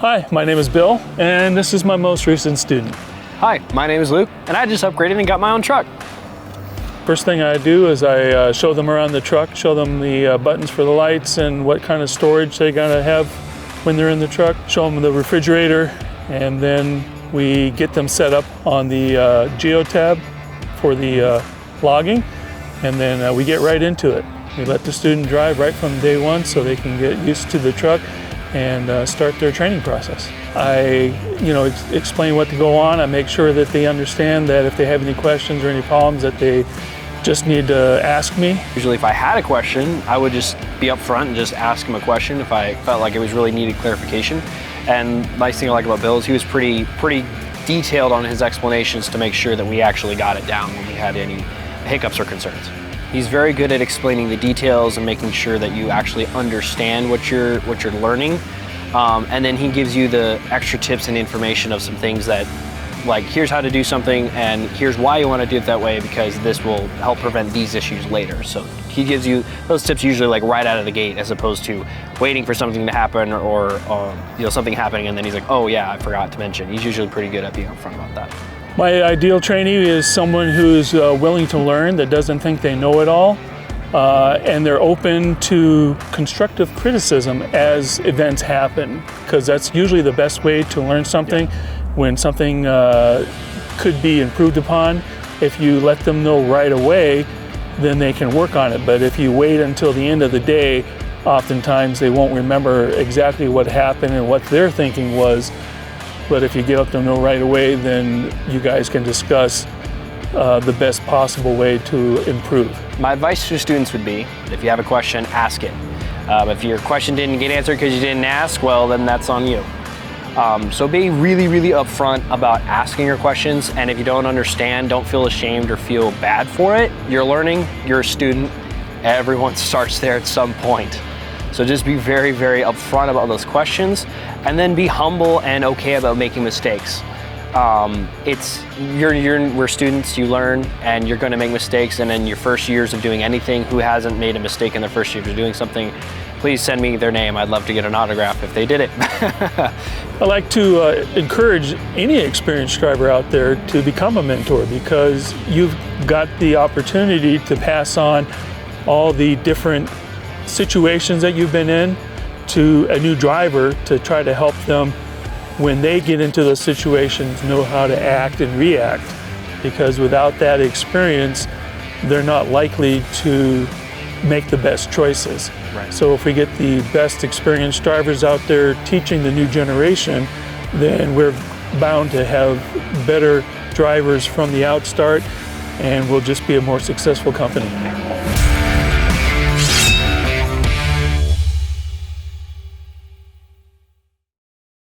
Hi, my name is Bill, and this is my most recent student. Hi, my name is Luke, and I just upgraded and got my own truck. First thing I do is I show them around the truck, show them the buttons for the lights and what kind of storage they gotta have when they're in the truck, show them the refrigerator, and then we get them set up on the Geo tab for the logging, and then we get right into it. We let the student drive right from day one so they can get used to the truck and start their training process. I explain what to go on. I make sure that they understand that if they have any questions or any problems that they just need to ask me. Usually if I had a question, I would just be up front and just ask him a question if I felt like it was really needed clarification. And nice thing I like about Bill is he was pretty detailed on his explanations to make sure that we actually got it down when we had any hiccups or concerns. He's very good at explaining the details and making sure that you actually understand what you're learning. And then he gives you the extra tips and information of some things that, like, here's how to do something and here's why you want to do it that way because this will help prevent these issues later. So he gives you those tips usually like right out of the gate as opposed to waiting for something to happen or something happening and then he's like, oh yeah, I forgot to mention. He's usually pretty good at being upfront about that. My ideal trainee is someone who's willing to learn, that doesn't think they know it all, and they're open to constructive criticism as events happen, because that's usually the best way to learn something. Yeah. When something could be improved upon, if you let them know right away, then they can work on it. But if you wait until the end of the day, oftentimes they won't remember exactly what happened and what their thinking was. But if you let them know right away, then you guys can discuss the best possible way to improve. My advice to students would be, if you have a question, ask it. If your question didn't get answered because you didn't ask, well, then that's on you. So be really upfront about asking your questions, and if you don't understand, don't feel ashamed or feel bad for it. You're learning, you're a student, everyone starts there at some point. So just be very upfront about those questions, and then be humble and okay about making mistakes. We're students, you learn, and you're gonna make mistakes, and in your first years of doing anything, who hasn't made a mistake in their first years of doing something? Please send me their name. I'd love to get an autograph if they did it. I like to encourage any experienced driver out there to become a mentor, because you've got the opportunity to pass on all the different situations that you've been in to a new driver to try to help them when they get into those situations know how to act and react, because without that experience they're not likely to make the best choices. Right. So if we get the best experienced drivers out there teaching the new generation, then we're bound to have better drivers from the outstart, and we'll just be a more successful company.